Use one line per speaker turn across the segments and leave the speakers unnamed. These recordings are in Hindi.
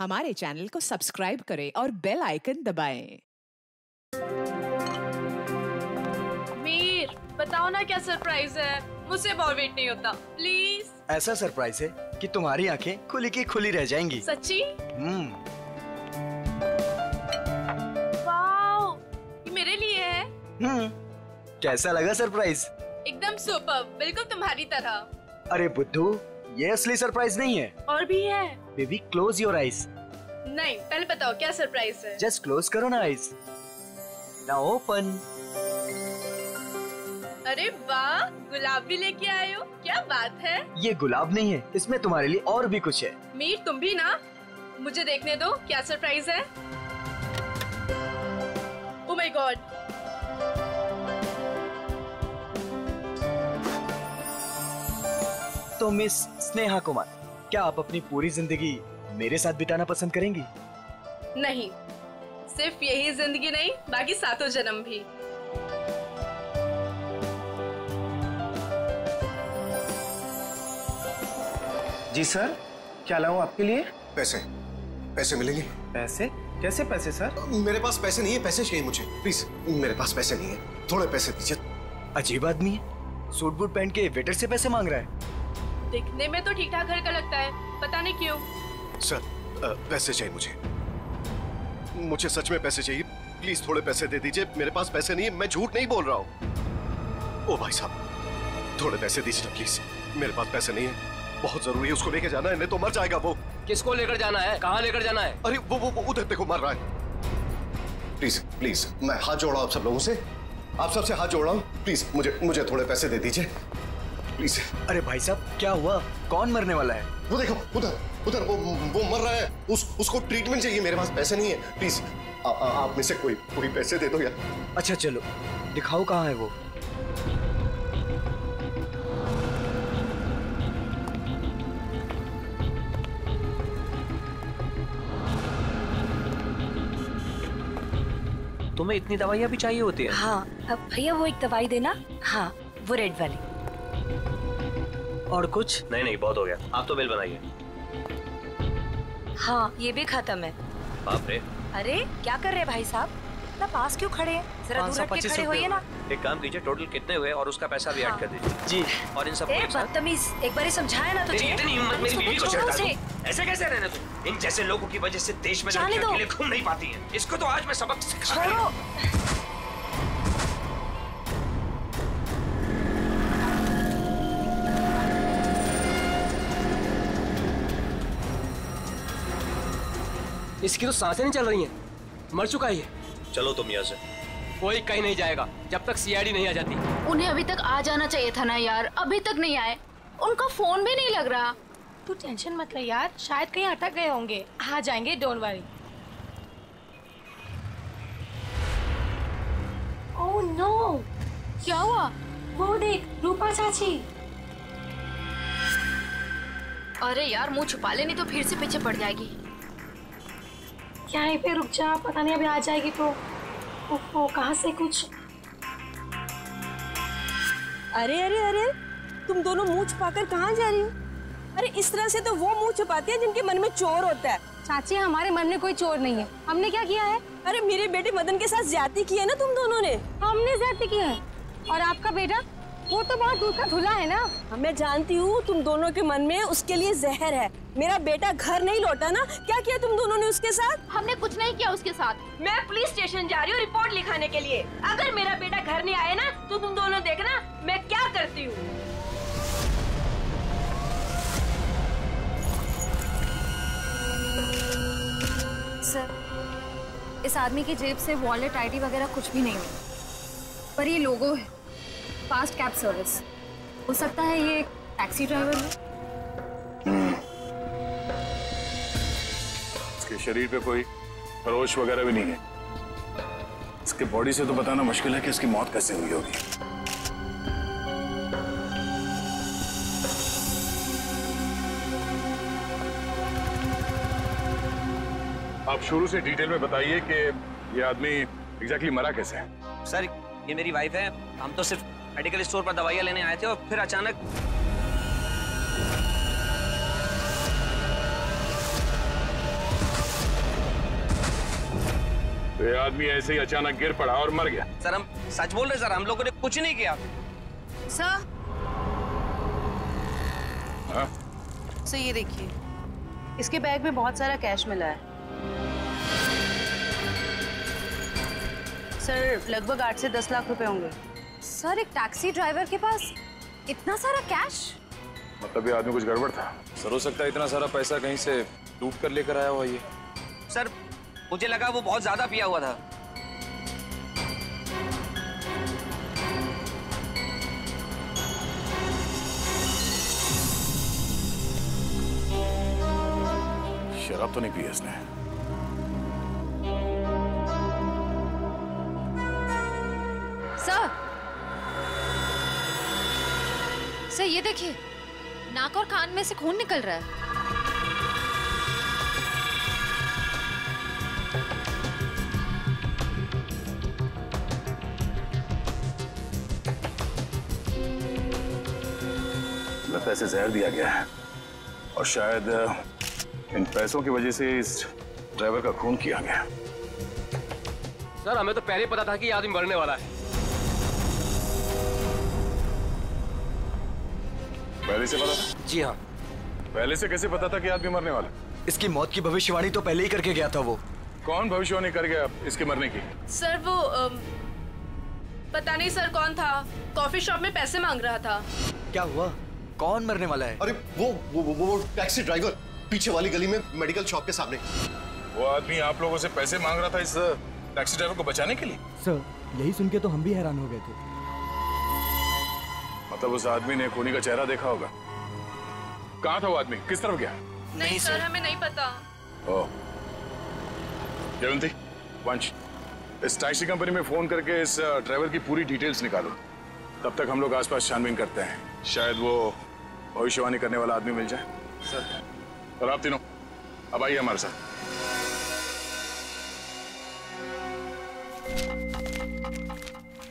हमारे चैनल को सब्सक्राइब करें और बेल आइकन दबाएं।
मीर, बताओ ना क्या सरप्राइज है? मुझसे और वेट नहीं होता, प्लीज।
ऐसा सरप्राइज है कि तुम्हारी आंखें खुली की खुली रह जाएंगी।
सच्ची? वाओ, ये मेरे लिए है।
कैसा लगा सरप्राइज?
एकदम सुपर, बिल्कुल तुम्हारी तरह।
अरे बुद्धू, ये असली सरप्राइज नहीं है।
और भी है।
Baby close your eyes.
नहीं, पहले बताओ क्या सरप्राइज है।
जस्ट क्लोज करो ना आईज। Now open.
अरे वाह, गुलाब भी लेके आए हो, क्या बात है।
ये गुलाब नहीं है, इसमें तुम्हारे लिए और भी कुछ है।
मीर, तुम भी ना, मुझे देखने दो क्या सरप्राइज है। Oh my God.
तो मिस स्नेहा कुमार, क्या आप अपनी पूरी जिंदगी मेरे साथ बिताना पसंद करेंगी?
नहीं, सिर्फ यही जिंदगी नहीं, बाकी 7 जन्म भी।
जी सर, क्या लाऊं आपके लिए?
पैसे, पैसे मिलेंगे?
पैसे? कैसे पैसे सर?
मेरे पास पैसे नहीं है, पैसे चाहिए मुझे प्लीज। मेरे पास पैसे नहीं है, थोड़े पैसे दीजिए।
अजीब आदमी है, सूट बूट पहन के वेटर से पैसे मांग रहा है।
दिखने में तो ठीक ठाक घर का लगता है, पता नहीं क्यों।
सर, पैसे चाहिए मुझे सच में पैसे चाहिए, प्लीज थोड़े पैसे दे दीजिए। मेरे पास पैसे नहीं है, मैं झूठ नहीं बोल रहा हूँ। ओ भाई साहब, थोड़े पैसे दीजिए प्लीज। मेरे पास पैसे नहीं है, बहुत जरूरी है, उसको लेके जाना है, नहीं तो मर जाएगा वो।
किसको लेकर जाना है? कहाँ लेकर जाना है?
अरे वो उधर देखो, मर रहा है। प्लीज प्लीज, मैं हाथ जोड़ रहा हूँ आप सब लोगों से, आप सबसे हाथ जोड़ रहा हूँ, प्लीज मुझे थोड़े पैसे दे दीजिए प्लीज।
अरे भाई साहब, क्या हुआ? कौन मरने वाला है?
वो देखो, उधर वो मर रहा है, उसको ट्रीटमेंट चाहिए। मेरे पास पैसे नहीं है, प्लीज आप में से कोई पैसे दे दो यार।
अच्छा चलो, दिखाओ कहाँ है वो।
तुम्हें इतनी दवाइयाँ भी चाहिए होती है?
हाँ, अब भैया वो एक दवाई देना। हाँ, वो रेड वाली।
और कुछ?
नहीं, बहुत हो गया, आप तो बिल बनाइए।
हाँ, ये भी खत्म है।
बाप रे।
अरे क्या कर रहे हैं भाई साहब, इतना पास क्यों खड़े हैं? जरा दूर हट के खड़े होइए ना।
एक काम कीजिए, टोटल कितने हुए और उसका पैसा भी ऐड कर दीजिए।
जी।
और इन सब
बदतमीज, एक बार ही समझाया ना तुझे।
इतनी हिम्मत मेरी बीवी को छेड़ता है। ऐसे कैसे रहने तुम? इन जैसे लोगों की वजह से देश में लड़कियां अकेले घूम नहीं पाती हैं। इसको तो आज मैं सबक सिखा रही हूं।
इसकी तो सांसें नहीं चल रही हैं, मर चुका है ये।
चलो तुम यहाँ से।
कोई कहीं नहीं जाएगा जब तक सीआईडी नहीं आ जाती।
उन्हें अभी तक आ जाना चाहिए था ना यार, अभी तक नहीं आए, उनका फोन भी नहीं लग रहा।
तू टेंशन मत ले यार, शायद कहीं अटक गए होंगे, आ जाएंगे, डोंट वरी। ओह नो,
क्या हुआ?
वो देख, रूपा चाची।
अरे यार, मुंह छुपा ले, नहीं तो फिर से पीछे पड़ जाएगी।
क्या है पे, रुक जा, पता नहीं अभी आ जाएगी तो। ओहो, कहाँ से कुछ।
अरे अरे अरे, तुम दोनों मुंह छुपाकर कहाँ जा रही हो? अरे इस तरह से तो वो मुंह छुपाते हैं जिनके मन में चोर होता है।
चाची, हमारे मन में कोई चोर नहीं है। हमने क्या किया है?
अरे मेरे बेटे मदन के साथ ज्यादती की है ना तुम दोनों ने।
हमने ज्यादती की है? और आपका बेटा, वो तो बहुत दूर का धुला है ना।
मैं जानती हूँ तुम दोनों के मन में उसके लिए जहर है। मेरा बेटा घर नहीं लौटा ना, क्या किया तुम दोनों ने उसके साथ?
हमने कुछ नहीं किया उसके साथ।
मैं पुलिस स्टेशन जा रही हूँ रिपोर्ट लिखाने के लिए। अगर मेरा बेटा घर नहीं आया ना तो तुम दोनों देखना मैं क्या करती हूँ।
सर, इस आदमी की जेब से वॉलेट, आईडी वगैरह कुछ भी नहीं है, पर ये लोगो है, फास्ट कैब सर्विस। हो सकता है ये टैक्सी ड्राइवर है।
इसके शरीर पे कोई खरोच वगैरह भी नहीं है। इसके बॉडी से तो बताना मुश्किल है कि इसकी मौत कैसे हुई होगी। आप शुरू से डिटेल में बताइए कि ये आदमी एग्जैक्टली मरा कैसे है।
सर, ये मेरी वाइफ है, हम तो सिर्फ मेडिकल स्टोर पर दवाइयाँ लेने आए थे और फिर अचानक
ये आदमी ऐसे ही अचानक गिर पड़ा और मर गया।
सर हम सच बोल रहे सर, हम लोगों ने कुछ नहीं किया।
सर
हाँ?
सर ये देखिए, इसके बैग में बहुत सारा कैश मिला है सर, लगभग 8 से 10 लाख रुपए होंगे।
सर एक टैक्सी ड्राइवर के पास इतना सारा कैश?
मतलब ये आदमी कुछ गड़बड़ था।
सर हो सकता है इतना सारा पैसा कहीं से लूट कर लेकर आया हुआ ये।
सर मुझे लगा वो बहुत ज्यादा पिया हुआ था।
शराब तो नहीं पी इसने।
सर ये देखिए, नाक और कान में से खून निकल रहा है।
लगता है इसे जहर दिया गया है और शायद इन पैसों की वजह से इस ड्राइवर का खून किया गया।
सर हमें तो पहले ही पता था कि ये आदमी मरने वाला है।
पहले से पता था?
जी हाँ।
पहले से कैसे पता था कि आदमी मरने वाला?
इसकी मौत की भविष्यवाणी तो पहले ही करके गया था वो।
कौन भविष्यवाणी कर गया इसके मरने की?
सर वो पता नहीं सर कौन था, कॉफी शॉप में पैसे मांग रहा था।
क्या हुआ? कौन मरने वाला है?
अरे वो टैक्सी ड्राइवर, पीछे वाली गली में मेडिकल शॉप के सामने।
वो आदमी आप लोगों से पैसे मांग रहा था इस टैक्सी ड्राइवर को बचाने के लिए?
सर यही सुन के तो हम भी हैरान हो गए थे।
मतलब उस आदमी ने खूनी का चेहरा देखा होगा। कहाँ था वो आदमी? किस तरफ गया?
नहीं सर हमें नहीं पता।
ओह जयवंती, वंश, इस टैक्सी कंपनी में फोन करके इस ड्राइवर की पूरी डिटेल्स निकालो। तब तक हम लोग आसपास छानबीन करते हैं, शायद वो भविष्यवाणी करने वाला आदमी मिल जाए। सर और आप तीनों अब आइए हमारे साथ।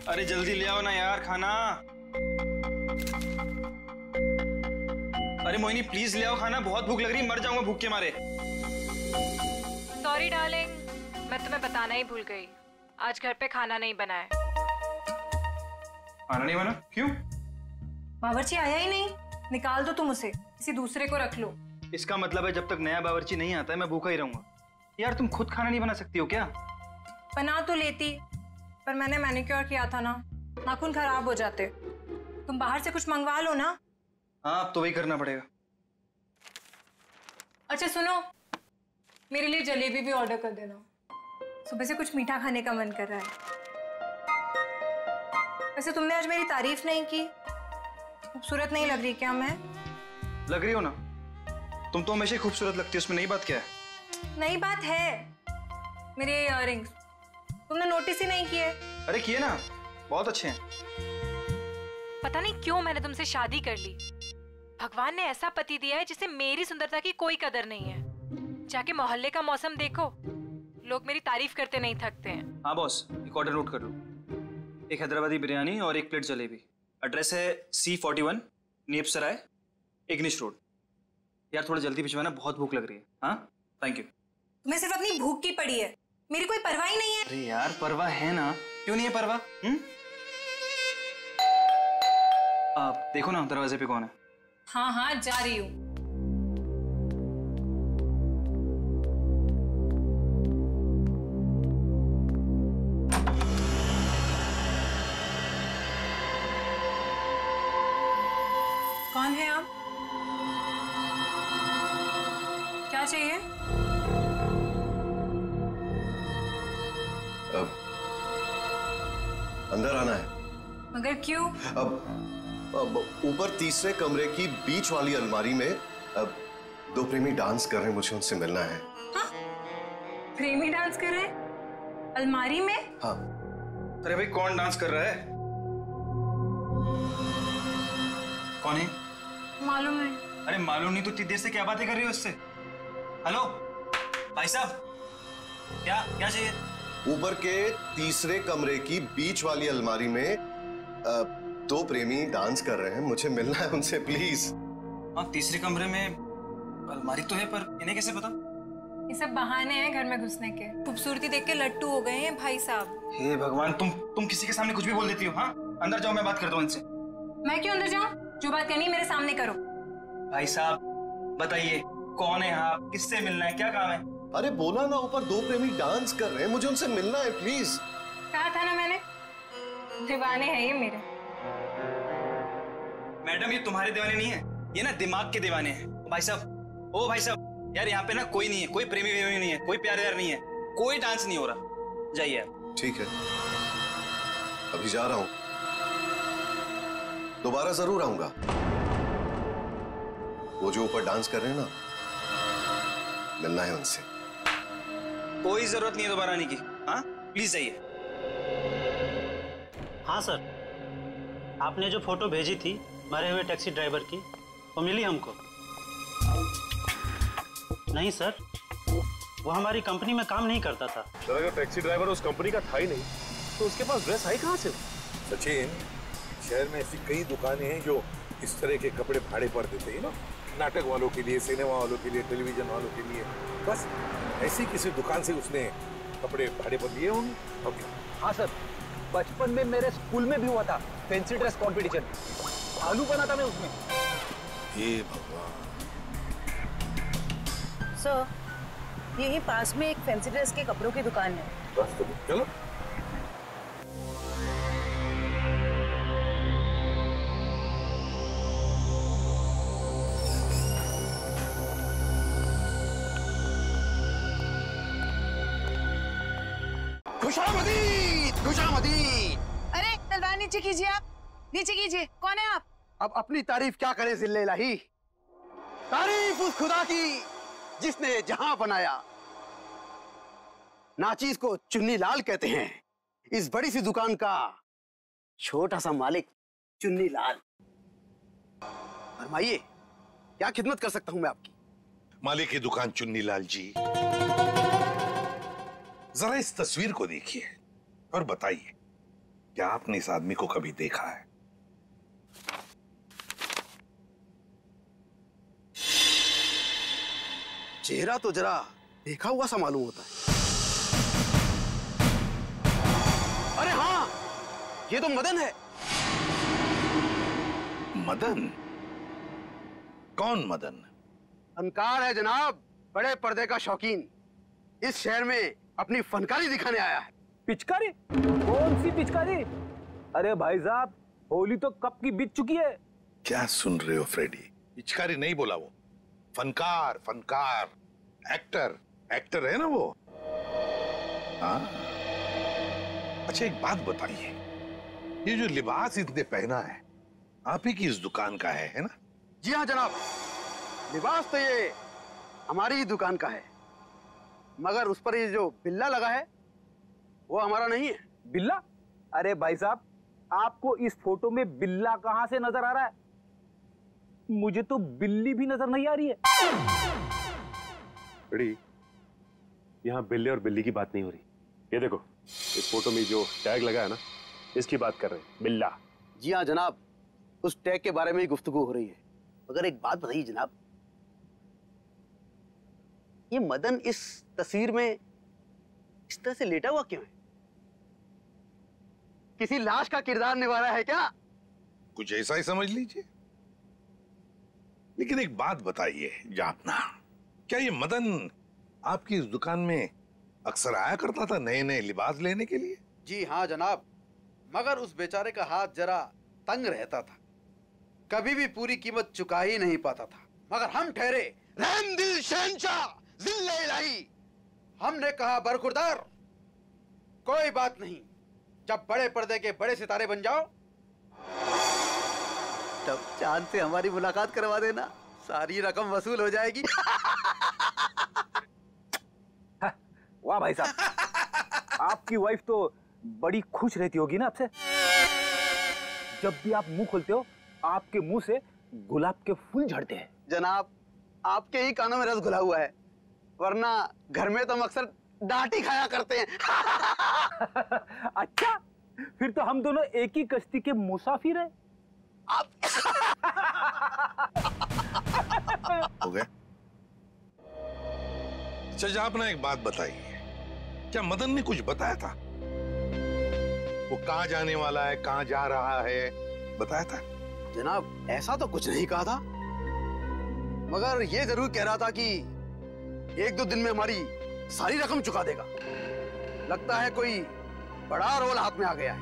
अरे जल्दी ले आओ ना यार खाना। अरे मोहिनी प्लीज ले आओ खाना, बहुत भूख लग रही है, मर जाऊंगा भूख के मारे।
सॉरी डार्लिंग, मैं तुम्हें बताना ही भूल गई, आज घर पे खाना नहीं बना है।
खाना नहीं बना? क्यों?
बावर्ची आया ही नहीं, निकाल दो तुम उसे, किसी दूसरे को रख लो।
इसका मतलब है जब तक नया बावर्ची नहीं आता है मैं भूखा ही रहूंगा। यार तुम खुद खाना नहीं बना सकती हो क्या?
बना तो लेती, पर मैंने मैनिक्योर किया था ना, नाखून खराब हो जाते। तुम बाहर से कुछ मंगवा लो ना।
हाँ अब तो वही करना पड़ेगा।
अच्छा सुनो, मेरे लिए जलेबी भी ऑर्डर कर देना, सुबह से कुछ मीठा खाने का मन कर रहा है। वैसे तुमने आज मेरी तारीफ नहीं की, खूबसूरत नहीं लग रही क्या मैं?
लग रही हो ना, तुम तो हमेशा खूबसूरत लगती हो, उसमें नई बात क्या है?
नई बात है, मेरे इयररिंग्स तुमने नोटिस ही नहीं किए।
अरे किए ना, बहुत अच्छे हैं।
पता नहीं क्यों मैंने तुमसे शादी कर ली। भगवान ने ऐसा पति दिया है जिसे मेरी सुंदरता की कोई कदर नहीं है। जाके मोहल्ले का मौसम देखो, लोग मेरी तारीफ करते नहीं थकते हैं।
हाँ बॉस, एक ऑर्डर नोट कर लो, एक हैदराबादी बिरयानी और एक प्लेट जलेबी। एड्रेस है C41 नीप सराय, इग्निश रोड। यार थोड़ा जल्दी भिजवाना, बहुत भूख लग रही है। हाँ थैंक यू।
तुम्हें सिर्फ अपनी भूख की पड़ी है, मेरी कोई परवाह ही नहीं है।
अरे यार परवाह है ना, क्यों नहीं है परवाह? आप देखो ना दरवाजे पे कौन है।
हाँ हाँ जा रही हूँ। कौन है आप? क्या चाहिए?
अंदर आना है।
मगर क्यों?
अब ऊपर तीसरे कमरे की बीच वाली अलमारी में अब दो प्रेमी डांस कर रहे हैं, मुझे उनसे मिलना है।
हाँ? प्रेमी डांस कर रहे हैं अलमारी में?
हाँ।
अरे भाई कौन डांस कर रहा है? कौन है?
मालूम नहीं।
अरे मालूम नहीं तो इतनी देर से क्या बातें कर रही हो इससे? हेलो भाई साहब, क्या क्या चाहिए?
ऊपर के तीसरे कमरे की बीच वाली अलमारी में दो प्रेमी डांस कर रहे हैं, मुझे मिलना है उनसे प्लीज।
हाँ तीसरे कमरे में अलमारी तो है, पर इन्हें कैसे पता?
ये सब बहाने हैं घर में घुसने के। खूबसूरती देख के लट्टू हो गए हैं भाई साहब।
हे भगवान, तुम किसी के सामने कुछ भी बोल देती हो। हाँ, अंदर जाओ, मैं बात करता हूँ इनसे।
मैं क्यों अंदर जाऊँ? जो बात करनी है मेरे सामने करो।
भाई साहब बताइए, कौन है आप? किससे मिलना है? क्या काम है?
अरे बोला ना, ऊपर दो प्रेमी डांस कर रहे हैं, मुझे उनसे मिलना है, प्लीज।
कहा था ना मैंने, दीवाने हैं ये मेरे।
मैडम ये तुम्हारे दीवाने नहीं है, ये ना दिमाग के दीवाने हैं। भाई साहब, ओ भाई साहब, यार यहाँ पे ना कोई नहीं है, कोई प्रेमी वेमी नहीं है, कोई प्यार व्यार नहीं है, कोई डांस नहीं हो रहा। जाइए आप।
ठीक है, अभी जा रहा हूं, दोबारा जरूर आऊंगा। वो जो ऊपर डांस कर रहे हैं ना, मिलना है उनसे।
कोई जरूरत नहीं है दोबारा आने की। हाँ प्लीज जाइए।
हाँ सर, आपने जो फोटो भेजी थी मरे हुए टैक्सी ड्राइवर की, वो मिली हमको। नहीं सर, वो हमारी कंपनी में काम नहीं करता था।
सर अगर टैक्सी ड्राइवर उस कंपनी का था ही नहीं तो उसके पास ड्रेस आई कहाँ से? सचिन, शहर में ऐसी कई दुकानें हैं जो इस तरह के कपड़े भाड़े पर देते हैं ना, नाटक वालों के लिए, सिनेमा वालों के लिए, टेलीविजन वालों के लिए। बस ऐसी किसी दुकान से उसने कपड़े भाड़े पर लिए होंगे। ओके।
हाँ सर, बचपन में मेरे स्कूल में भी हुआ था फैंसी ड्रेस कंपटीशन, भालू बना था मैं उसमें।
हे भगवान।
सर, यही पास में एक फैंसी ड्रेस के कपड़ों की दुकान है।
बस तो चलो।
खुशामदीद, खुशामदीद। अरे तलवार नीचे कीजिए, आप नीचे कीजिए। कौन है आप?
अब अपनी तारीफ क्या करें जिल्ले इलाही। तारीफ उस खुदा की जिसने जहां बनाया। नाचीज को चुन्नी लाल कहते हैं, इस बड़ी सी दुकान का छोटा सा मालिक चुन्नी लाल। फरमाइए, क्या खिदमत कर सकता हूं मैं आपकी?
मालिक की दुकान चुन्नी लाल जी, जरा इस तस्वीर को देखिए और बताइए, क्या आपने इस आदमी को कभी देखा है?
चेहरा तो जरा देखा हुआ सा मालूम होता है। अरे हाँ, ये तो मदन है।
मदन? कौन मदन?
फनकार है जनाब, बड़े पर्दे का शौकीन। इस शहर में अपनी फनकारी दिखाने आया है।
पिचकारी? कौन सी पिचकारी? अरे भाई साहब, होली तो कब की बीत चुकी है।
क्या सुन रहे हो फ्रेडी? पिचकारी नहीं बोला वो, फनकार, फनकार, एक्टर, एक्टर है ना वो। हाँ? अच्छा एक बात बताइए, ये जो लिबास इसने पहना है आप ही की इस दुकान का है ना?
जी हाँ जनाब, लिबास तो ये हमारी ही दुकान का है, मगर उस पर ये जो बिल्ला लगा है वो हमारा नहीं है।
बिल्ला? अरे भाई साहब, आपको इस फोटो में बिल्ला कहां से नजर आ रहा है? मुझे तो बिल्ली भी नजर नहीं आ रही है।
बड़ी, यहाँ बिल्ले और बिल्ली की बात नहीं हो रही। ये देखो, इस फोटो में जो टैग लगा है ना, इसकी बात कर रहे हैं, बिल्ला।
जी हाँ जनाब, उस टैग के बारे में ही गुफ्तगू हो रही है। मगर एक बात बताइए जनाब, ये मदन इस तस्वीर में इस तरह से लेटा हुआ क्यों है? किसी लाश का किरदार निभा रहा है क्या?
कुछ ऐसा ही समझ लीजिए। लेकिन एक बात बताइए जापना, क्या ये मदन आपकी इस दुकान में अक्सर आया करता था नए नए लिबास लेने के लिए?
जी हाँ जनाब, मगर उस बेचारे का हाथ जरा तंग रहता था, कभी भी पूरी कीमत चुका ही नहीं पाता था। मगर हम ठहरे रहम दिल शहंशाह जिल्ले इलाही। हमने कहा बरखुरदार, कोई बात नहीं, जब बड़े पर्दे के बड़े सितारे बन जाओ तब चांद से हमारी मुलाकात करवा देना, सारी रकम वसूल हो जाएगी।
वाह भाई साहब, आपकी वाइफ तो बड़ी खुश रहती होगी ना आपसे। जब भी आप मुंह खोलते हो आपके मुंह से गुलाब के फूल झड़ते हैं।
जनाब, आपके ही कानों में रस घुला हुआ है, वरना घर में तो हम अक्सर डांट ही खाया करते हैं।
अच्छा, फिर तो हम दोनों एक ही कश्ती के मुसाफिर हैं।
हो गया?
सजा आपने एक बात बताई है, क्या मदन ने कुछ बताया था? वो कहाँ जाने वाला है, कहाँ जा रहा है, बताया था?
जनाब ऐसा तो कुछ नहीं कहा था, मगर ये जरूर कह रहा था कि 1-2 दिन में हमारी सारी रकम चुका देगा। लगता है कोई बड़ा रोल हाथ में आ गया है।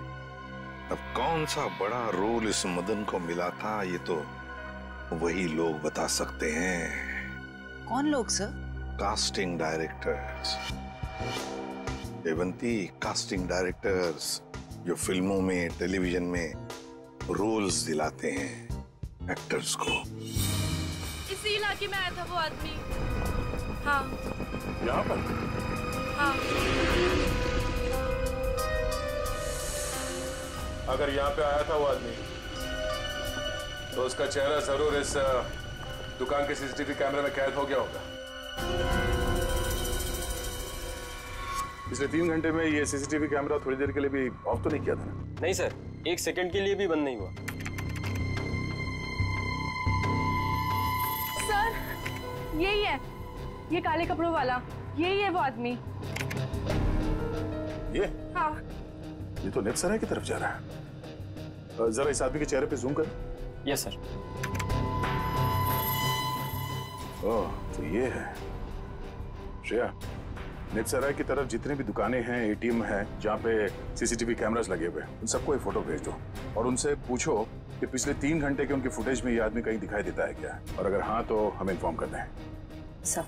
अब कौन सा बड़ा रोल इस मदन को मिला था, ये तो वही लोग बता सकते हैं।
कौन लोग sir?
Casting directors Devanti, casting directors जो फिल्मों में, टेलीविजन में रोल्स दिलाते हैं एक्टर्स को।
इसी इलाके में आया था वो आदमी। हाँ।
यहाँ पर?
हाँ।
अगर यहाँ पे आया था वो आदमी, तो उसका चेहरा जरूर इस दुकान के सीसीटीवी कैमरे में कैद हो गया होगा। पिछले 3 घंटे में ये सीसीटीवी कैमरा थोड़ी देर के लिए भी ऑफ तो नहीं किया था?
नहीं सर, 1 सेकंड के लिए भी बंद नहीं हुआ।
सर यही है, ये काले कपड़ों वाला, यही है वो आदमी।
ये?
हाँ।
ये तो नेप सराय की तरफ जा रहा है। जरा इस आदमी के चेहरे पे जूम कर।
Yes sir.
ओह, तो ये है श्रेया। नेप सराय की तरफ जितने भी दुकानें हैं, एटीएम हैं, जहाँ पे सीसीटीवी कैमरास लगे हुए, उन सबको एक फोटो भेज दो और उनसे पूछो कि पिछले 3 घंटे के उनकी फुटेज में ये आदमी कहीं दिखाई देता है क्या, और अगर हाँ तो हमें इन्फॉर्म कर दें।
सर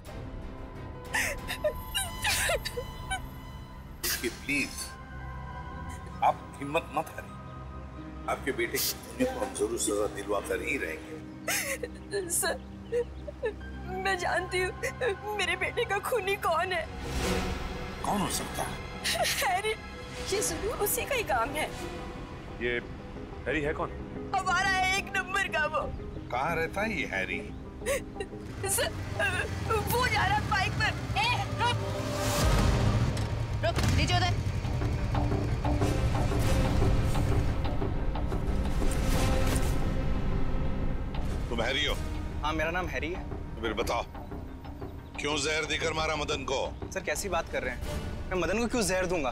प्लीज आप हिम्मत मत हारिए, आपके बेटे की खूनी को हम जरूर सजा दिलवा कर ही रहेंगे।
सर मैं जानती हूँ मेरे बेटे का खूनी कौन है।
कौन हो सकता है?
हैरी, ये जरूर उसी का ही काम है।
ये हैरी है कौन?
हमारा 1 नंबर का वो।
कहाँ रहता है ये हैरी?
सर वो जा रहा है बाइक पर।
रुक नीचे उधर।
तुम हैरी हो?
हाँ मेरा नाम हैरी है।
तो फिर बताओ क्यों जहर देकर मारा मदन को?
सर कैसी बात कर रहे हैं, मैं मदन को क्यों जहर दूंगा?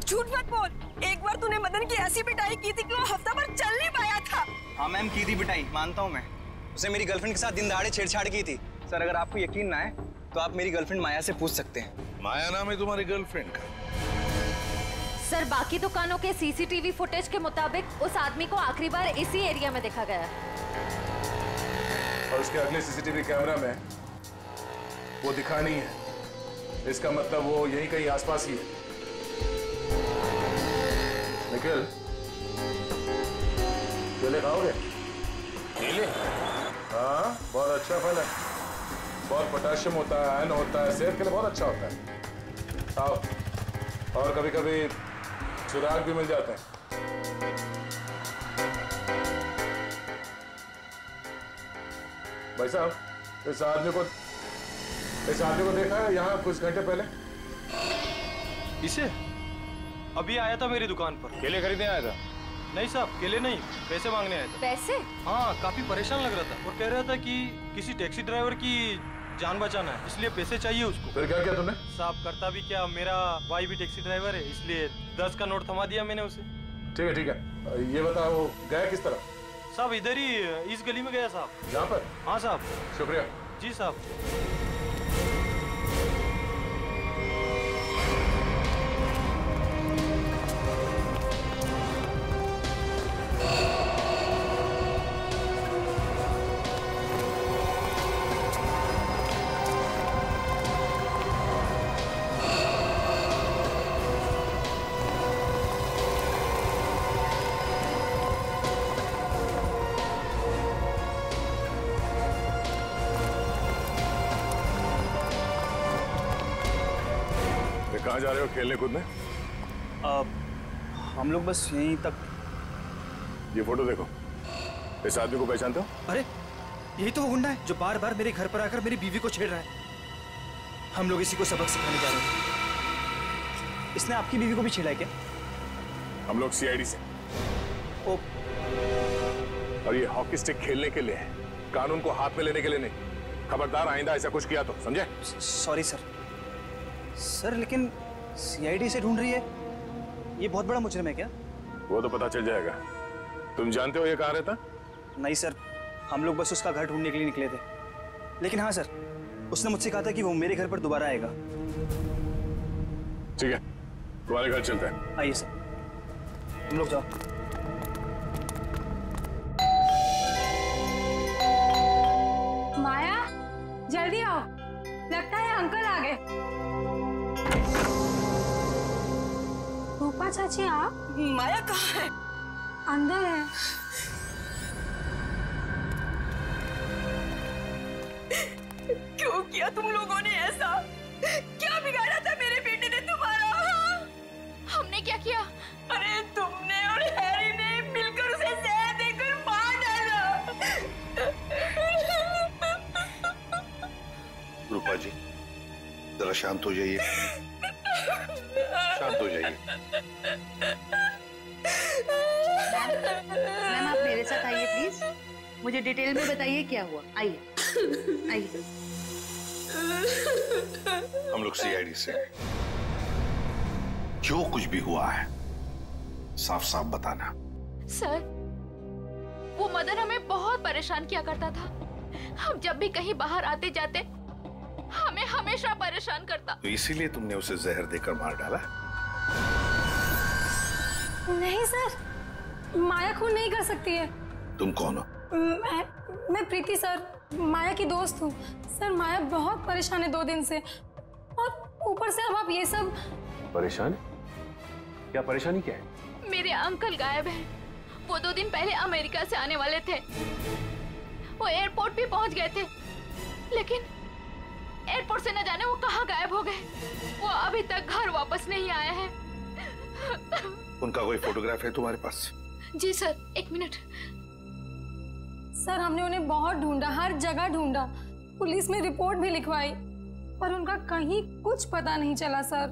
झूठ मत बोल, एक बार तूने मदन की ऐसी पिटाई की थी कि वो हफ्ता भर चल नहीं पाया था।
हाँ मैम की थी पिटाई, मानता हूँ मैं। उसे मेरी गर्लफ्रेंड के साथ दिन दहाड़े छेड़छाड़ की थी। सर अगर आपको यकीन ना है तो आप मेरी गर्लफ्रेंड माया से पूछ सकते हैं।
माया नाम है तुम्हारी गर्लफ्रेंड का?
सर बाकी दुकानों के सीसीटीवी फुटेज के मुताबिक उस आदमी को आखिरी बार इसी एरिया में देखा गया।
और उसके अगले सीसीटीवी कैमरा में वो दिखा नहीं है, इसका मतलब वो यहीं कहीं आसपास ही है। निखिल, केले खाओगे? केले? हाँ बहुत अच्छा फल है, बहुत पोटेशियम होता है, आयरन होता है, सेहत के लिए बहुत अच्छा होता है। खाओ। और कभी कभी चिराग भी मिल जाते हैं। भाई साहब इस आदमी को देखा है यहाँ कुछ घंटे पहले?
इसे अभी आया था मेरी दुकान पर। केले खरीदने आया था? नहीं साहब, केले नहीं, पैसे मांगने आया था।
पैसे?
हाँ, काफी परेशान लग रहा था और कह रहा था कि किसी टैक्सी ड्राइवर की जान बचाना है, इसलिए पैसे चाहिए उसको।
फिर क्या किया तुमने?
साहब करता भी क्या, मेरा भाई भी टैक्सी ड्राइवर है, इसलिए 10 का नोट थमा दिया मैंने उसे।
ठीक है, ये बता वो गया किस तरह?
साहब इधर ही इस गली में गया साहब।
यहाँ पर?
हाँ साहब।
शुक्रिया।
जी साहब।
कहाँ जा रहे हो खेलने कूदने?
हम लोग बस यहीं तक।
ये फोटो देखो, इस आदमी को पहचानते हो?
अरे यही तो वो गुंडा है जो बार बार मेरे घर पर आकर मेरी बीवी को छेड़ रहा है। हम लोग इसी को सबक सिखाने जा रहे हैं।
इसने आपकी बीवी को भी छेड़ा है क्या?
हम लोग सीआईडी से।
ओ।
और ये हॉकी स्टिक खेलने के लिए है, कानून को हाथ में लेने के लिए नहीं। खबरदार आइंदा ऐसा कुछ किया तो, समझे?
Sorry sir.
सर लेकिन सीआईडी से ढूंढ रही है, ये बहुत बड़ा मुजरिम है क्या?
वो तो पता चल जाएगा। तुम जानते हो ये कहाँ रहता?
नहीं सर, हम लोग बस उसका घर ढूंढने के लिए निकले थे। लेकिन हाँ सर, उसने मुझसे कहा था कि वो मेरे घर पर दोबारा आएगा।
ठीक है, तुम्हारे घर चलते हैं।
आइए सर, तुम लोग जाओ।
माया, जल्दी आओ, लगता है अंकल आ गए। रूपा चाची आप?
माया कहाँ है?
अंदर है।
क्यों किया तुम लोगों ने ऐसा? क्या बिगाड़ा था मेरे बेटे ने तुम्हारा?
हमने क्या किया?
अरे तुमने और हैरी ने मिलकर उसे जहर देकर मार डाला।
रूपा जी, जरा शांत हो जाइए, शांत हो जाइए।
मैम आप मेरे साथ आइए प्लीज, मुझे डिटेल में बताइए क्या हुआ। आइए आइए।
हम लोग सीआईडी से, जो कुछ भी हुआ है साफ साफ बताना।
सर, वो मदन हमें बहुत परेशान किया करता था। हम जब भी कहीं बाहर आते जाते हमें हमेशा परेशान करता।
तो इसीलिए तुमने उसे जहर देकर मार डाला?
नहीं सर, माया खून नहीं कर सकती है।
तुम कौन हो?
मैं प्रीति सर, माया की दोस्त हूँ। सर माया बहुत परेशान है 2 दिन से, और ऊपर से अब आप ये सब।
परेशान? क्या परेशानी क्या है?
मेरे अंकल गायब हैं। वो 2 दिन पहले अमेरिका से आने वाले थे। वो एयरपोर्ट भी पहुंच गए थे, लेकिन एयरपोर्ट से न जाने वो कहाँ गायब हो गए। वो अभी तक घर वापस नहीं आए हैं।
उनका कोई फोटोग्राफ है तुम्हारे पास?
जी सर, 1 मिनट।
सर हमने उन्हें बहुत ढूंढा, हर जगह ढूंढा, पुलिस में रिपोर्ट भी लिखवाई, पर उनका कहीं कुछ पता नहीं चला सर।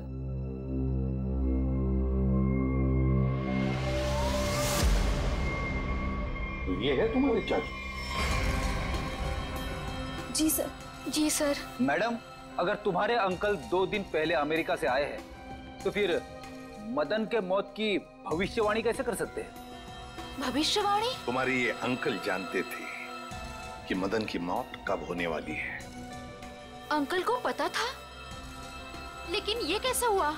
तो ये है तुम्हारे चाचू?
जी सर।
जी सर।
मैडम, अगर तुम्हारे अंकल 2 दिन पहले अमेरिका से आए हैं, तो फिर मदन के मौत की भविष्यवाणी कैसे कर सकते हैं?
भविष्यवाणी?
तुम्हारे ये अंकल जानते थे कि मदन की मौत कब होने वाली है।
अंकल को पता था, लेकिन ये कैसे हुआ?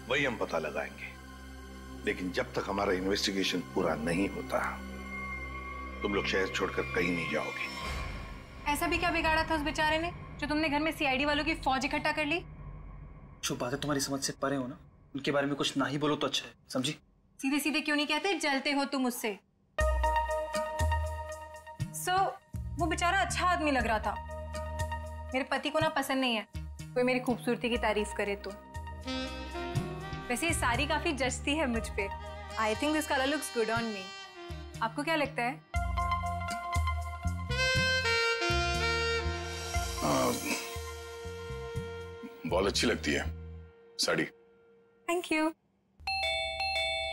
वही हम पता लगाएंगे, लेकिन जब तक हमारा इन्वेस्टिगेशन पूरा नहीं होता, तुम लोग शहर छोड़कर कहीं नहीं जाओगे।
ऐसा भी क्या बिगाड़ा था उस बेचारे ने, जो तुमने घर में सीआईडी वालों की फौज इकट्ठा कर ली?
जो बातें तुम्हारी समझ से परे हो ना, उनके बारे में कुछ ना ही बोलो तो अच्छा है, समझी?
सीधे सीधे क्यों नहीं कहते, जलते हो तुम उससे। वो बेचारा अच्छा आदमी लग रहा था। मेरे पति को ना पसंद नहीं है कोई मेरी खूबसूरती की तारीफ करे तो। वैसे ये साड़ी काफी जचती है मुझ पे। I think this colour looks good on me. आपको क्या लगता है?
बहुत अच्छी लगती है साड़ी।
Thank you.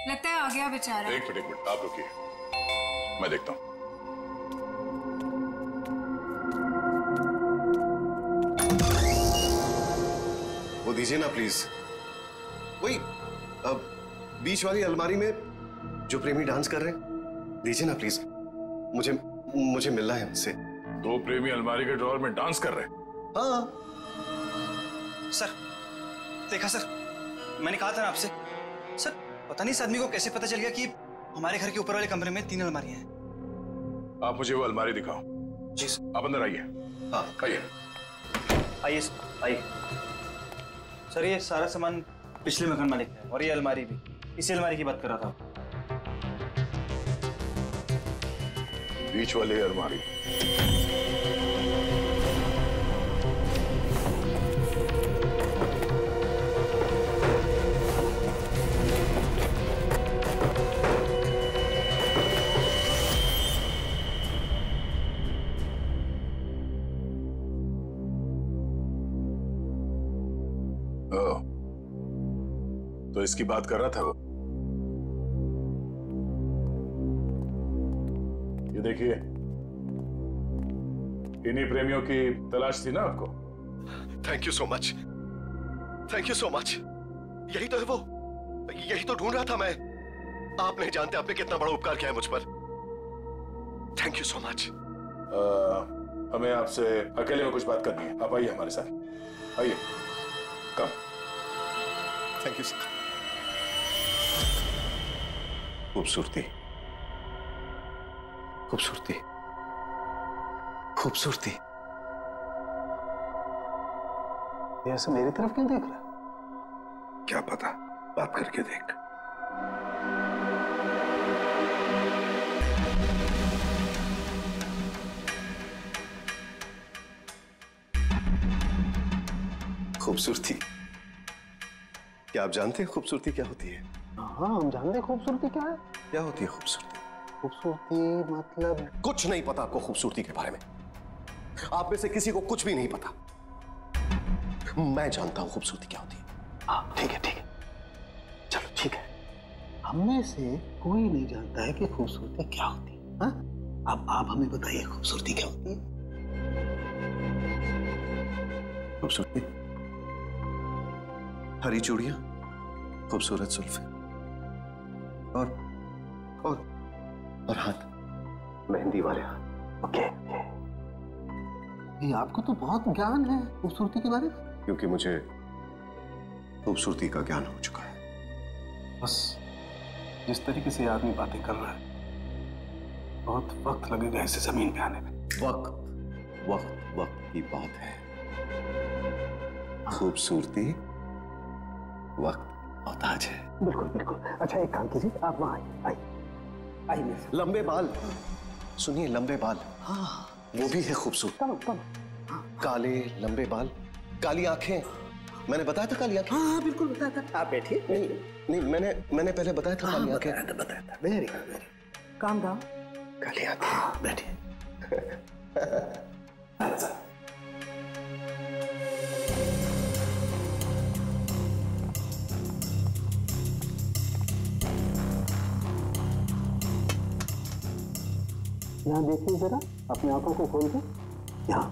लगता है आ गया बेचारा।
एक मिनट आप रुकिए, मैं देखता हूँ।
वो दीजिए ना प्लीज। वही अब बीच वाली अलमारी में जो प्रेमी डांस कर रहे हैं, दीजिए ना प्लीज। मुझे मिलना है उनसे।
2 प्रेमी अलमारी के ड्रॉअर में डांस कर रहे हैं?
हाँ
सर, देखा सर, मैंने कहा था ना आपसे। सर पता नहीं इस आदमी को कैसे पता चल गया कि हमारे घर के ऊपर वाले कमरे में 3 अलमारियां हैं।
आप मुझे वो अलमारी दिखाओ।
जी सर।
आप अंदर आइए।
हाँ
आइए।
आइए आइए। सर ये सारा सामान पिछले मकान मालिक का है, और ये अलमारी भी इसी अलमारी की बात कर रहा था।
बीच वाली अलमारी। तो इसकी बात कर रहा था वो। ये देखिए, इन्हीं प्रेमियों की तलाश थी ना आपको?
Thank you so much. Thank you so much. यही तो है वो, यही तो ढूंढ रहा था मैं। आप नहीं जानते आपने कितना बड़ा उपकार किया है मुझ पर। Thank you so much.
हमें आपसे अकेले में कुछ बात करनी है, आप आइए हमारे साथ, आइए। कम।
Thank you sir. खूबसूरती, खूबसूरती, खूबसूरती।
ऐसे मेरी तरफ क्यों देख रहा है?
क्या पता, बात करके देख।
खूबसूरती, क्या आप जानते हैं खूबसूरती क्या होती है?
हाँ, हम जानते हैं खूबसूरती क्या है।
क्या होती है खूबसूरती?
खूबसूरती मतलब
कुछ नहीं पता आपको खूबसूरती के बारे में। आप में से किसी को कुछ भी नहीं पता। मैं जानता हूं खूबसूरती क्या होती है।
हाँ, ठीक है, ठीक है, चलो ठीक है। हमने से कोई नहीं जानता है कि खूबसूरती क्या होती है। हाँ? अब आप हमें बताइए खूबसूरती क्या होती है?
खूबसूरती हरी चूड़ियां, खूबसूरत जुल्फे और हाथ, मेहंदी वाले हाथ।
ओके, ये आपको तो बहुत ज्ञान है खूबसूरती के बारे में।
क्योंकि मुझे खूबसूरती का ज्ञान हो चुका है।
बस जिस तरीके से आदमी बातें कर रहा है, बहुत वक्त लगेगा इसे जमीन पे आने में।
वक्त वक्त वक्त की बात है। खूबसूरती वक्त मोहताज है।
बिल्कुल बिल्कुल। अच्छा एक काम कीजिए, आप वहां आइए, आइए मेरे साथ।
लंबे बाल, सुनिए, लंबे बाल।
हाँ,
वो भी है खूबसूरत। काले लंबे बाल, काली आंखें। मैंने बताया था काली आंखें।
हाँ बिल्कुल बताया था। आप बैठिए।
नहीं, मैंने पहले बताया था काली आंखें।
बताया था। Very good, very calm down.
काली आंखें।
बैठिए। यहाँ देखिए जरा, अपनी आंखों को खोल के। यहाँ,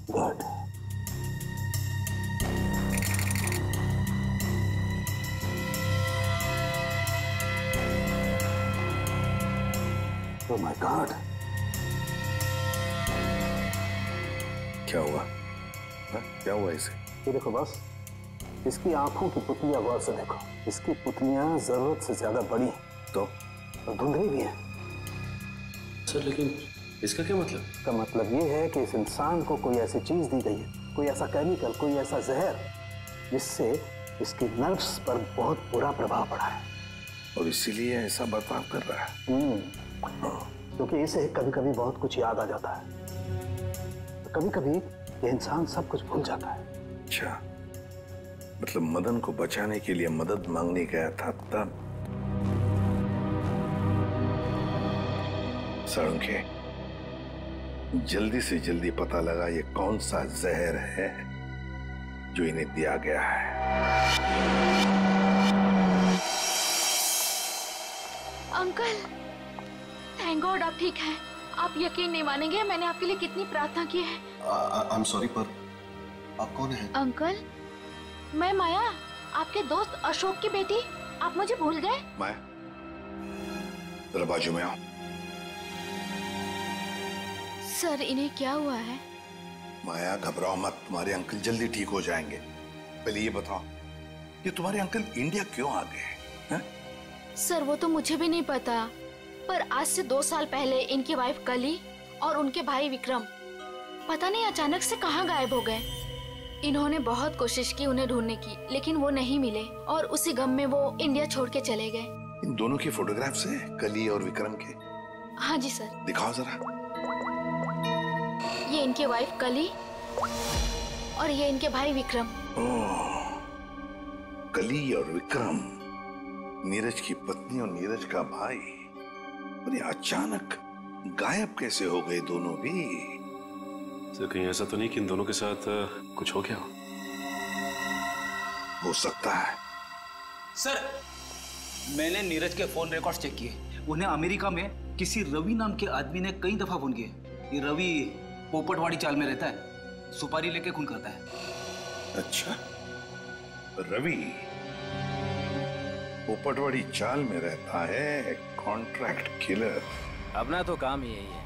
गुड। ओह माय गॉड,
क्या हुआ? क्या हुआ इसे?
ये देखो बस, इसकी आंखों की पुतलियां गौर से देखो। इसकी पुतलियां जरूरत से ज्यादा बड़ी हैं तो धुंधली भी हैं।
सर लेकिन इसका क्या मतलब?
इसका मतलब ये है कि इस इंसान को कोई ऐसी चीज दी गई है, कोई ऐसा केमिकल, कोई ऐसा जहर, जिससे इसकी नर्व्स पर बहुत बुरा प्रभाव पड़ा है
और इसीलिए ऐसा बर्ताव कर रहा है।
क्योंकि इसे कभी कभी बहुत कुछ याद आ जाता है, कभी कभी ये इंसान सब कुछ भूल जाता है।
अच्छा, मतलब मदन को बचाने के लिए मदद मांगने गया था तब। सड़ुंखे, जल्दी से जल्दी पता लगा ये कौन सा जहर है जो इन्हें दिया गया है।
अंकल, थैंक गॉड आप ठीक हैं। आप यकीन नहीं मानेंगे, मैंने आपके लिए कितनी प्रार्थना की है।
आई एम सॉरी, पर आप कौन हैं?
अंकल, मैं माया, आपके दोस्त अशोक की बेटी। आप मुझे भूल गए?
माया, जरा बाजू में आओ।
सर, इन्हें क्या हुआ है?
माया, घबराओ मत, तुम्हारे अंकल जल्दी ठीक हो जाएंगे। पहले ये बताओ, ये तुम्हारे अंकल इंडिया क्यों आ गए?
सर, वो तो मुझे भी नहीं पता, पर आज से 2 साल पहले इनकी वाइफ कली और उनके भाई विक्रम पता नहीं अचानक से कहाँ गायब हो गए। इन्होंने बहुत कोशिश की उन्हें ढूंढने की, लेकिन वो नहीं मिले और उसी गम में वो इंडिया छोड़ के चले गए।
इन दोनों के फोटोग्राफ्स हैं, कली और विक्रम के?
हाँ जी सर।
दिखाओ जरा।
ये इनके वाइफ कली और ये इनके भाई विक्रम।
ओह, कली और विक्रम, नीरज की पत्नी और नीरज का भाई। और ये अचानक गायब कैसे हो गए दोनों भी?
सर, कहीं ऐसा तो नहीं कि इन दोनों के साथ कुछ हो गया
हो सकता है।
सर, मैंने नीरज के फोन रिकॉर्ड्स चेक किए। उन्हें अमेरिका में किसी रवि नाम के आदमी ने कई दफा फोन किए। ये रवि पोपटवाड़ी चाल में रहता है, सुपारी लेके खून करता है।
अच्छा, रवि पोपटवाड़ी चाल में रहता है, कॉन्ट्रैक्ट किलर।
अपना तो काम ही यही है,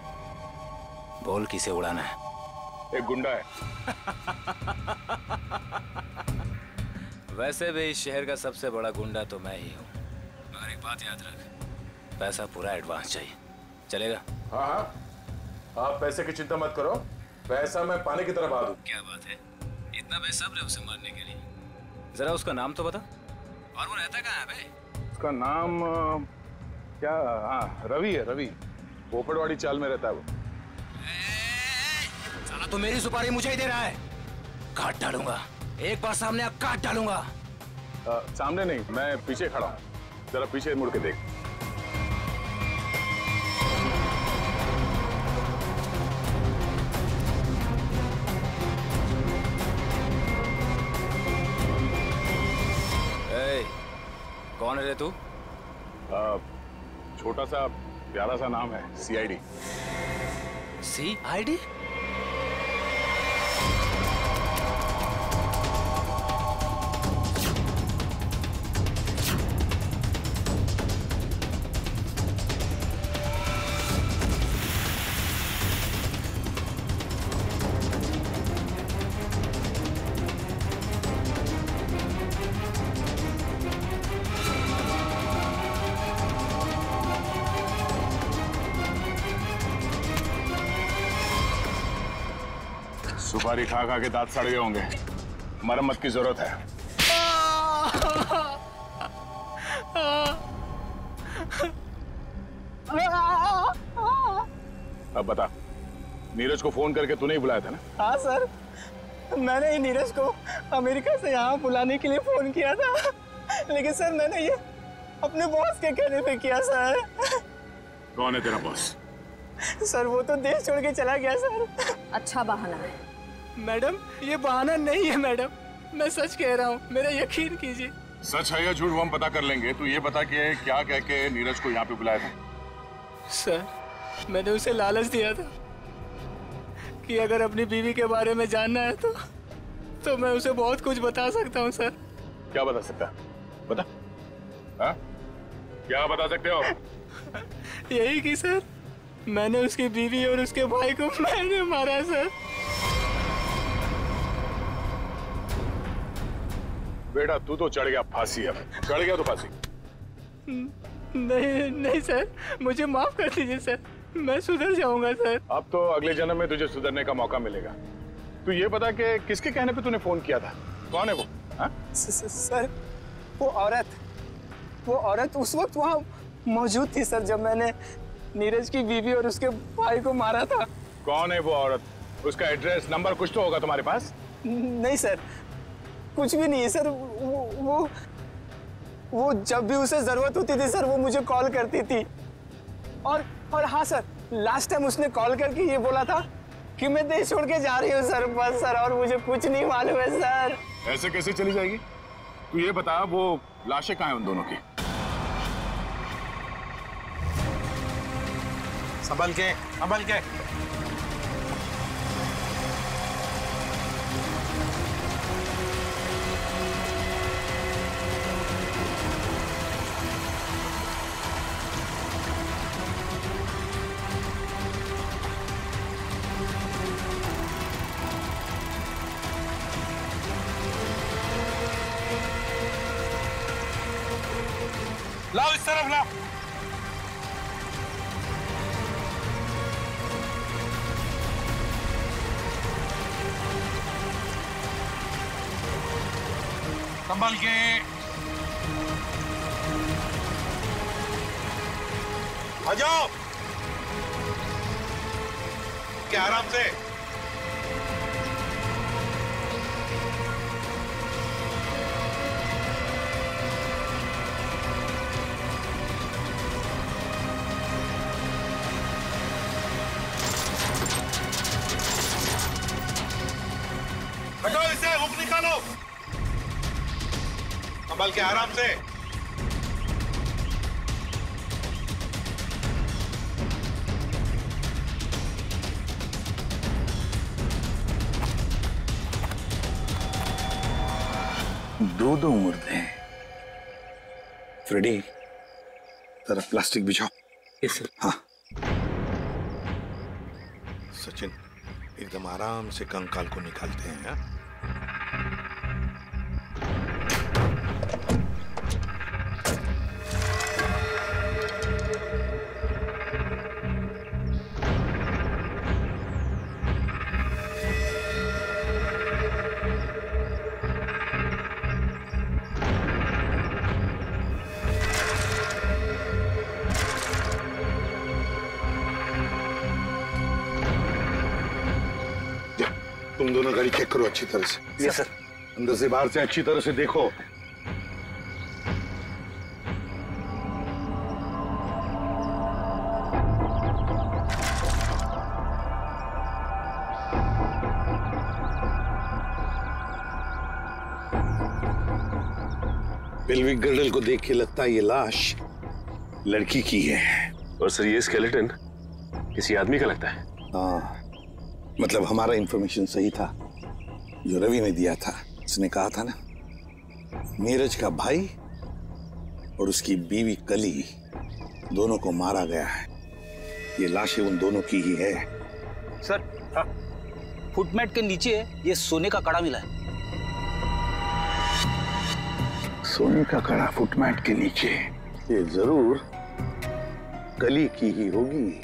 बोल किसे उड़ाना है।
एक गुंडा है।
वैसे भी इस शहर का सबसे बड़ा गुंडा तो मैं ही हूँ, मगर एक बात याद रख, पैसा पूरा एडवांस चाहिए। चलेगा?
हाँ हाँ, आप पैसे की चिंता मत करो, पैसा मैं पानी की तरफ आ दूं।
क्या बात है, इतना बेसब्र है उसे मारने के लिए। जरा उसका नाम तो बता, और वो रहता कहाँ है बे?
उसका नाम क्या? हाँ रवि है, रवि। पोपटवाड़ी चाल में रहता है वो।
साला तो मेरी सुपारी मुझे ही दे रहा है, काट डालूंगा, एक बार सामने आ काट डालूंगा।
सामने नहीं, मैं पीछे खड़ा हूँ, जरा पीछे मुड़ के देख।
कौन है रे तू?
छोटा सा प्यारा सा नाम है, CID।
CID?
सुपारी खा खा के दांत सड़ गए होंगे, मरम्मत की जरूरत है। अब बता, नीरज को फोन करके तूने ही बुलाया था ना?
हाँ सर, मैंने ही नीरज को अमेरिका से यहाँ बुलाने के लिए फोन किया था, लेकिन सर मैंने ये अपने बॉस के कहने पे किया सर।
कौन है तेरा बॉस?
सर वो तो देश छोड़ के चला गया सर।
अच्छा बहाना है।
मैडम ये बहाना नहीं है मैडम, मैं सच कह रहा हूँ, मेरा यकीन कीजिए।
सच है या झूठ वो हम पता कर लेंगे, तू ये बता कि क्या कह के नीरज को यहाँ पे बुलाया था?
सर मैंने उसे लालच दिया था कि अगर अपनी बीवी के बारे में जानना है तो मैं उसे बहुत कुछ बता सकता हूँ सर।
क्या बता सकता? बता। हाँ? क्या बता सकते हो?
यही कि सर मैंने उसकी बीवी और उसके भाई को मैंने मारा सर।
बेटा तू तो चढ़ गया फांसी, अब चढ़ गया तो फांसी।
नहीं नहीं सर, मुझे माफ कर दीजिए सर, मैं सुधर जाऊंगा सर।
अब तो अगले जन्म में तुझे सुधरने का मौका मिलेगा। तू ये बता कि किसके कहने पे तूने फोन किया था? कौन है वो?
सर वो औरत उस वक्त वहाँ मौजूद थी सर जब मैंने नीरज की बीवी और उसके भाई को मारा था।
कौन है वो औरत? उसका एड्रेस नंबर कुछ तो होगा तुम्हारे पास?
नहीं सर, कुछ भी नहीं है सर। वो जब भी उसे जरूरत होती थी सर वो मुझे कॉल करती थी, और हाँ सर, लास्ट टाइम उसने कॉल करके ये बोला था कि मैं देश छोड़ के जा रही हूँ सर, बस सर, और मुझे कुछ नहीं मालूम है सर।
ऐसे कैसे चली जाएगी? तू ये बता वो लाशें कहाँ हैं उन दोनों की?
संभल के, संभल के।
लाओ इस तरफ लाओ।
संभल के। आ जाओ। क्या आराम से। हटाओ इसे, हुक निकालो। संभल के, आराम से।
दो मुर्दे। फ्रेडी, जरा प्लास्टिक बिछाओ।
Yes sir.
हाँ सचिन, एकदम आराम से कंकाल को निकालते हैं। हाँ? तुम दोनों गाड़ी चेक करो अच्छी तरह से।
Yes sir.
अंदर से बाहर से अच्छी तरह से देखो। पेल्विक गर्डल को देख के लगता है ये लाश लड़की की है।
और सर ये स्केलेटन किसी आदमी का लगता है।
हाँ, मतलब हमारा इंफॉर्मेशन सही था जो रवि ने दिया था। उसने कहा था ना, नीरज का भाई और उसकी बीवी कली दोनों को मारा गया है। ये लाशें उन दोनों की ही है।
सर, फुटमैट के नीचे ये सोने का कड़ा मिला है।
सोने का कड़ा फुटमैट के नीचे? ये जरूर कली की ही होगी।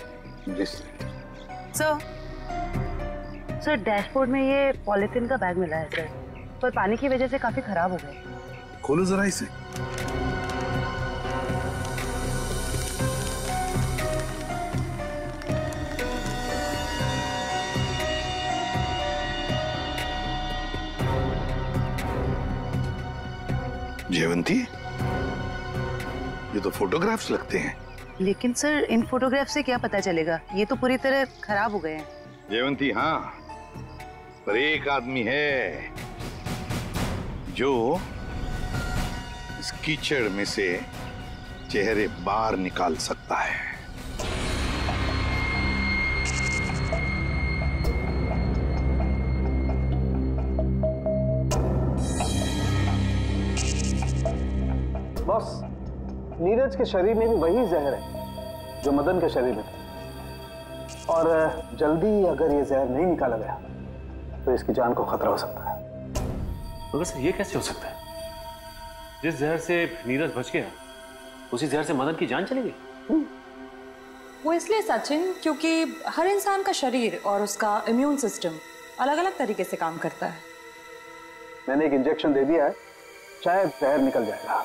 सर डैशबोर्ड में ये पॉलिथीन का बैग मिला है सर, पर पानी की वजह से काफी खराब हो गए।
खोलो जरा इसे। जयवंती, ये तो फोटोग्राफ्स लगते हैं।
लेकिन सर इन फोटोग्राफ से क्या पता चलेगा, ये तो पूरी तरह खराब हो गए हैं।
जयवंती, हाँ, पर एक आदमी है जो इस कीचड़ में से चेहरे बाहर निकाल सकता है।
बॉस, नीरज के शरीर में भी वही जहर है जो मदन के शरीर में था, और जल्दी अगर ये जहर नहीं निकाला गया तो इसकी जान को खतरा हो सकता है।
मगर सर ये कैसे हो सकता है? जिस जहर से नीरज बच गया उसी जहर से मदन की जान चली गई।
वो इसलिए सचिन, क्योंकि हर इंसान का शरीर और उसका इम्यून सिस्टम अलग अलग तरीके से काम करता है।
मैंने एक इंजेक्शन दे दिया है, शायद जहर निकल जाएगा।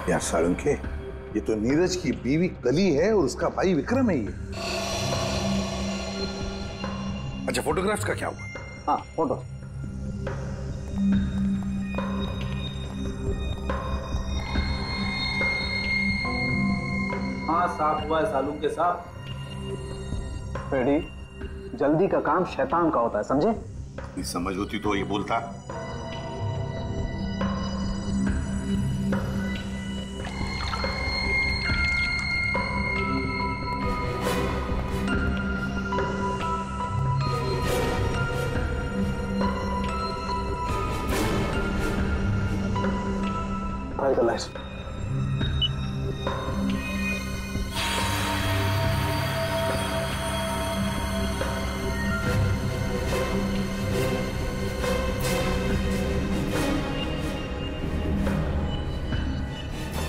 यार साळुंखे, ये तो नीरज की बीवी कली है और उसका भाई विक्रम है ये। अच्छा, फोटोग्राफ्स का क्या हुआ?
हाँ, फोटो।
हाँ, साफ हुआ है सालून के साथ।
फ्रेडी, जल्दी का काम शैतान का होता है, समझे?
ये समझ होती तो ये बोलता।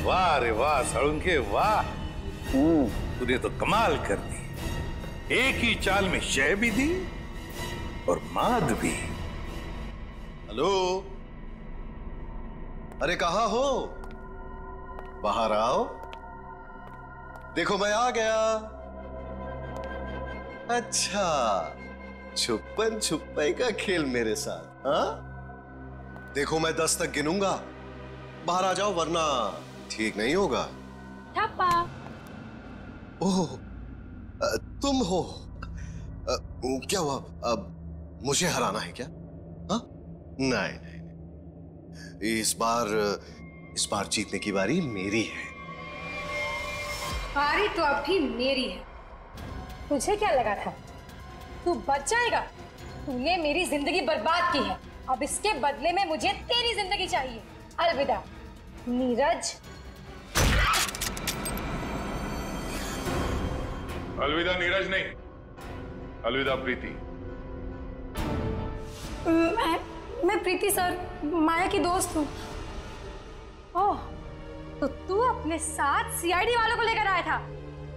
वाह रे वाह साळुंखे, वाह, तूने तो कमाल कर दी। एक ही चाल में शय भी दी और माद भी।
हेलो, अरे कहाँ हो? बाहर आओ, देखो मैं आ गया। अच्छा, छुपन छुपाई का खेल मेरे साथ, हाँ? देखो मैं 10 तक गिनूंगा, बाहर आ जाओ वरना ठीक नहीं होगा।
ठप्पा।
ओह, तुम हो? क्या हुआ? अब मुझे हराना है क्या? हाँ? नहीं नहीं नहीं, इस बार जीतने की बारी मेरी है।
बारी तो अब भी मेरी है। तुझे क्या लगा था तू बच जाएगा? तूने मेरी जिंदगी बर्बाद की है, अब इसके बदले में मुझे तेरी जिंदगी चाहिए। अलविदा नीरज।
अलविदा नीरज नहीं, अलविदा प्रीति।
मैं प्रीति सर, माया की दोस्त हूँ। ओह, तो तू अपने साथ सीआईडी वालों को लेकर आया था?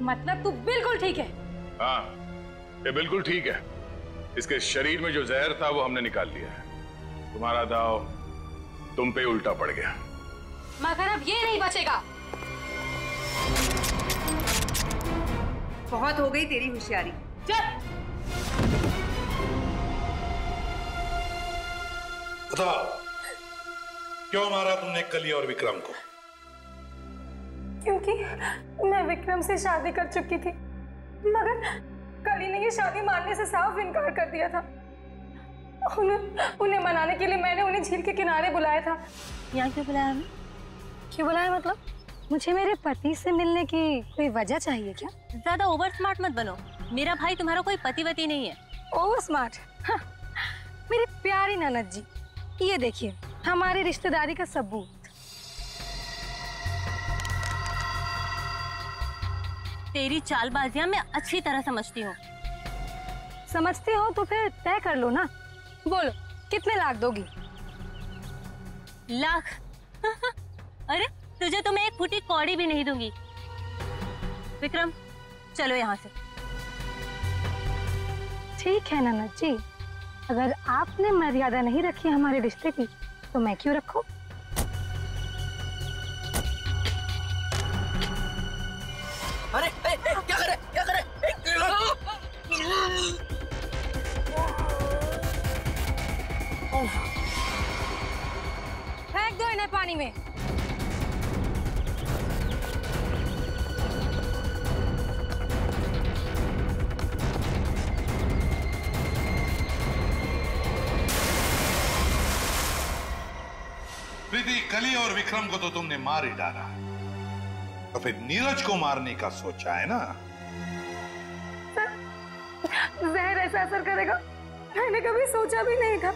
मतलब तू बिल्कुल ठीक है।
हाँ, ये बिल्कुल ठीक है। इसके शरीर में जो जहर था वो हमने निकाल लिया है। तुम्हारा दाव तुम पे उल्टा पड़ गया।
मगर अब ये नहीं बचेगा।
बहुत हो गई तेरी होशियारी।
बताओ, क्यों मारा तुमने कली और विक्रम को?
क्योंकि मैं विक्रम से शादी कर चुकी थी, मगर कली ने ये शादी मानने से साफ इनकार कर दिया था। उन्हें मनाने के लिए मैंने उन्हें झील के किनारे बुलाया था।
यहाँ क्यों बुलाया हमें?
क्यों बुलाया मतलब? मुझे मेरे पति से मिलने की कोई वजह चाहिए क्या?
ज्यादा ओवर स्मार्ट मत बनो। मेरा भाई तुम्हारा कोई पतिवती नहीं है।
Over smart? मेरी प्यारी ननद जी, ये देखिए हमारी रिश्तेदारी का सबूत।
तेरी चालबाजियां मैं अच्छी तरह समझती हूँ।
समझती हो तो फिर तय कर लो ना। बोलो कितने लाख दोगी?
लाख? अरे तुझे तो मैं एक फूटी कौड़ी भी नहीं दूंगी। विक्रम चलो यहाँ से।
ठीक है ननद जी, अगर आपने मर्यादा नहीं रखी हमारे रिश्ते की तो मैं क्यों रखूं?
अरे क्या करे क्या करे?
फेंक दो इन्हें पानी में।
प्रीति, कली और विक्रम को तो तुमने मार ही डाला, तो फिर नीरज को मारने का सोचा है ना?
जहर ऐसा असर करेगा मैंने कभी सोचा भी नहीं था।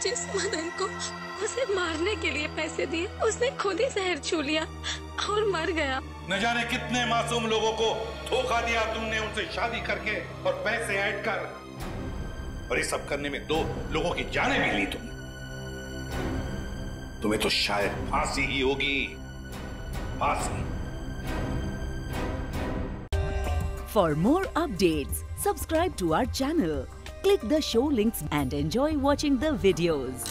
जिस मदन को उसे मारने के लिए पैसे दिए उसने खुद ही जहर छू लिया और मर गया।
न जाने कितने मासूम लोगों को धोखा दिया तुमने, उनसे शादी करके और पैसे ऐड कर, और ये सब करने में 2 लोगों की जानें भी ली तुमने। तुम्हें तो शायद फांसी ही होगी, फांसी।
For more updates, subscribe to our channel, click the show links and enjoy watching the videos.